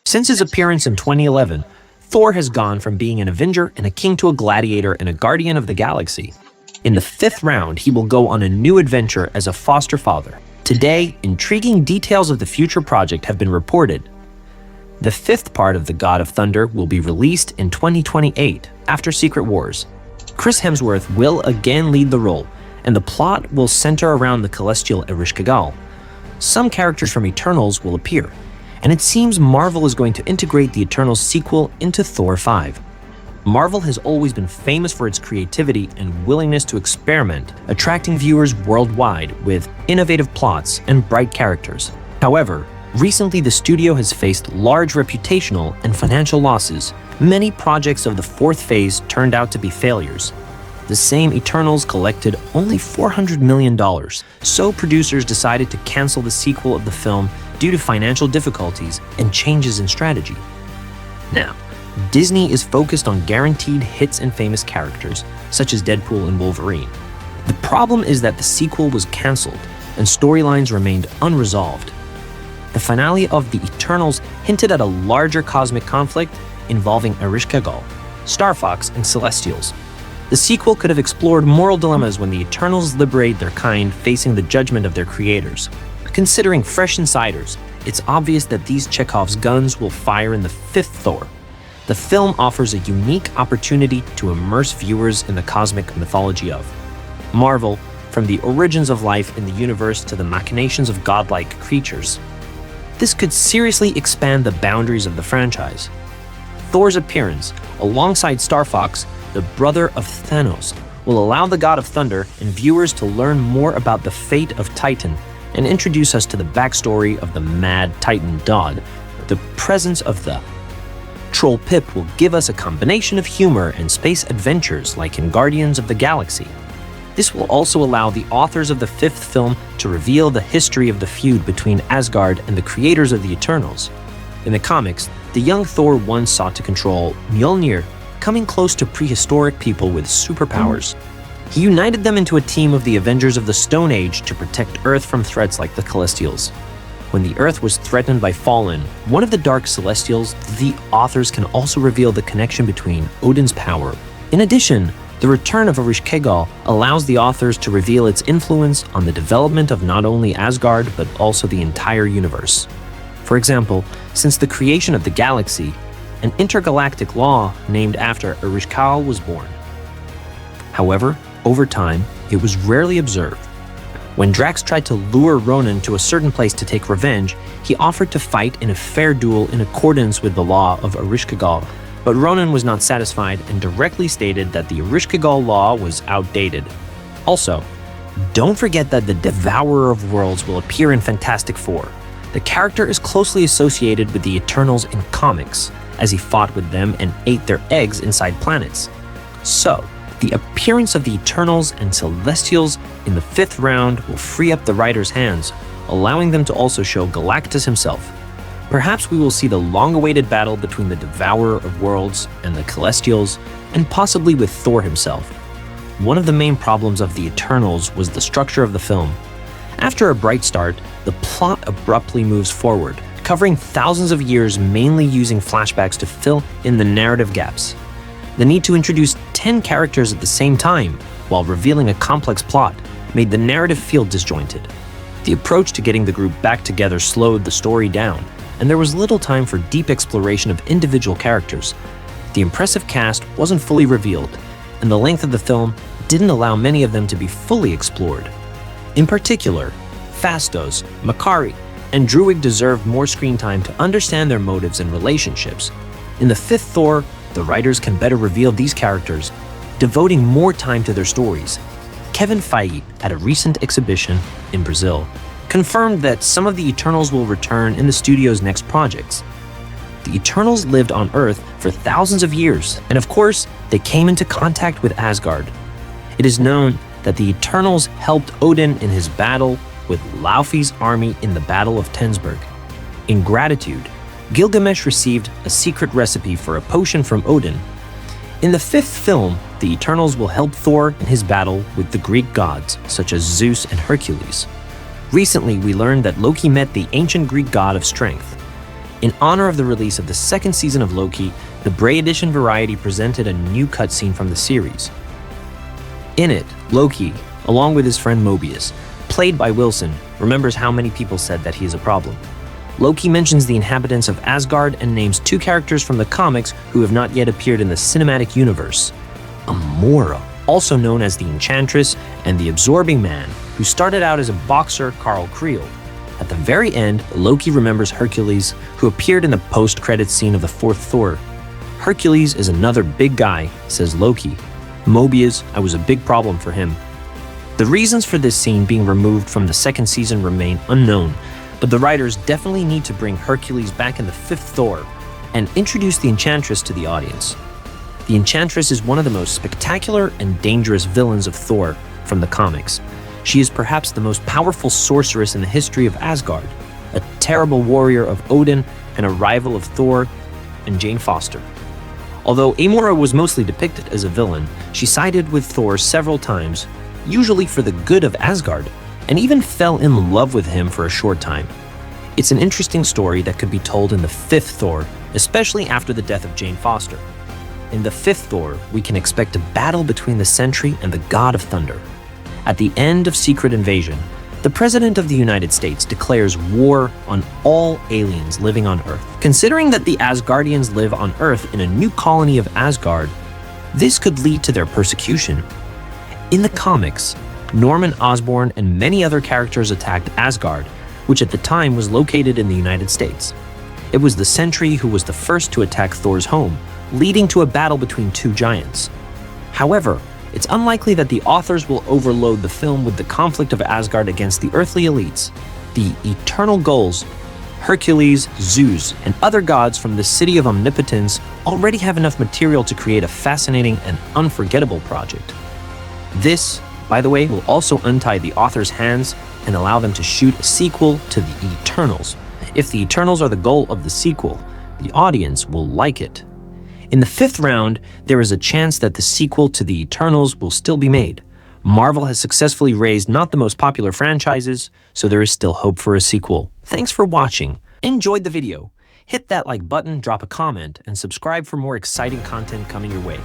Since his appearance in 2011, Thor has gone from being an Avenger and a king to a gladiator and a guardian of the galaxy. In the fifth round, he will go on a new adventure as a foster father. Today, intriguing details of the future project have been reported. The fifth part of The God of Thunder will be released in 2028, after Secret Wars. Chris Hemsworth will again lead the role, and the plot will center around the celestial Ereshkigal. Some characters from Eternals will appear, and it seems Marvel is going to integrate the Eternals sequel into Thor 5. Marvel has always been famous for its creativity and willingness to experiment, attracting viewers worldwide with innovative plots and bright characters. However, recently the studio has faced large reputational and financial losses. Many projects of the fourth phase turned out to be failures. The same Eternals collected only $400 million, so producers decided to cancel the sequel of the film due to financial difficulties and changes in strategy. Now, Disney is focused on guaranteed hits and famous characters, such as Deadpool and Wolverine. The problem is that the sequel was canceled, and storylines remained unresolved. The finale of The Eternals hinted at a larger cosmic conflict involving Ereshkigal, Star Fox, and Celestials. The sequel could have explored moral dilemmas when the Eternals liberate their kind facing the judgment of their creators. Considering fresh insiders, it's obvious that these Chekhov's guns will fire in the fifth Thor. The film offers a unique opportunity to immerse viewers in the cosmic mythology of Marvel, from the origins of life in the universe to the machinations of godlike creatures. This could seriously expand the boundaries of the franchise. Thor's appearance, alongside Star Fox, the brother of Thanos, will allow the God of Thunder and viewers to learn more about the fate of Titan and introduce us to the backstory of the mad Titan Dodd. The presence of the Troll Pip will give us a combination of humor and space adventures like in Guardians of the Galaxy. This will also allow the authors of the fifth film to reveal the history of the feud between Asgard and the creators of the Eternals. In the comics, the young Thor once sought to control Mjolnir, coming close to prehistoric people with superpowers. He united them into a team of the Avengers of the Stone Age to protect Earth from threats like the Celestials. When the Earth was threatened by Fallen, one of the Dark Celestials, the authors can also reveal the connection between Odin's power. In addition, the return of Ereshkigal allows the authors to reveal its influence on the development of not only Asgard, but also the entire universe. For example, since the creation of the galaxy, an intergalactic law named after Ereshkigal was born. However, over time, it was rarely observed. When Drax tried to lure Ronan to a certain place to take revenge, he offered to fight in a fair duel in accordance with the law of Ereshkigal, but Ronan was not satisfied and directly stated that the Ereshkigal law was outdated. Also, don't forget that the Devourer of Worlds will appear in Fantastic Four. The character is closely associated with the Eternals in comics, as he fought with them and ate their eggs inside planets. So, the appearance of the Eternals and Celestials in the fifth round will free up the writer's hands, allowing them to also show Galactus himself. Perhaps we will see the long-awaited battle between the Devourer of Worlds and the Celestials, and possibly with Thor himself. One of the main problems of the Eternals was the structure of the film. After a bright start, the plot abruptly moves forward, covering thousands of years mainly using flashbacks to fill in the narrative gaps. The need to introduce 10 characters at the same time, while revealing a complex plot, made the narrative feel disjointed. The approach to getting the group back together slowed the story down, and there was little time for deep exploration of individual characters. The impressive cast wasn't fully revealed, and the length of the film didn't allow many of them to be fully explored. In particular, Phastos, Makari, and Druig deserved more screen time to understand their motives and relationships. In the fifth Thor, the writers can better reveal these characters, devoting more time to their stories. Kevin Feige, at a recent exhibition in Brazil, confirmed that some of the Eternals will return in the studio's next projects. The Eternals lived on Earth for thousands of years, and of course, they came into contact with Asgard. It is known that the Eternals helped Odin in his battle with Laufey's army in the Battle of Tensberg. In gratitude, Gilgamesh received a secret recipe for a potion from Odin. In the fifth film, the Eternals will help Thor in his battle with the Greek gods, such as Zeus and Hercules. Recently, we learned that Loki met the ancient Greek god of strength. In honor of the release of the second season of Loki, the Bray Edition Variety presented a new cutscene from the series. In it, Loki, along with his friend Mobius, played by Wilson, remembers how many people said that he is a problem. Loki mentions the inhabitants of Asgard and names two characters from the comics who have not yet appeared in the cinematic universe. Amora, also known as the Enchantress, and the Absorbing Man, who started out as a boxer, Carl Creel. At the very end, Loki remembers Hercules, who appeared in the post-credits scene of the fourth Thor. Hercules is another big guy, says Loki. Mobius, I was a big problem for him. The reasons for this scene being removed from the second season remain unknown, but the writers definitely need to bring Hercules back in the fifth Thor and introduce the Enchantress to the audience. The Enchantress is one of the most spectacular and dangerous villains of Thor from the comics. She is perhaps the most powerful sorceress in the history of Asgard, a terrible warrior of Odin and a rival of Thor and Jane Foster. Although Amora was mostly depicted as a villain, she sided with Thor several times, usually for the good of Asgard, and even fell in love with him for a short time. It's an interesting story that could be told in the fifth Thor, especially after the death of Jane Foster. In the fifth Thor, we can expect a battle between the Sentry and the God of Thunder. At the end of Secret Invasion, the President of the United States declares war on all aliens living on Earth. Considering that the Asgardians live on Earth in a new colony of Asgard, this could lead to their persecution. In the comics, Norman Osborn and many other characters attacked Asgard, which at the time was located in the United States. It was the Sentry who was the first to attack Thor's home, leading to a battle between two giants. However, it's unlikely that the authors will overload the film with the conflict of Asgard against the earthly elites. The eternal goals, Hercules, Zeus, and other gods from the City of Omnipotence already have enough material to create a fascinating and unforgettable project. This, by the way, will also untie the author's hands and allow them to shoot a sequel to the Eternals. If the Eternals are the goal of the sequel, the audience will like it. In the fifth round, there is a chance that the sequel to the Eternals will still be made. Marvel has successfully raised not the most popular franchises, so there is still hope for a sequel. Thanks for watching. Enjoyed the video? Hit that like button, drop a comment, and subscribe for more exciting content coming your way.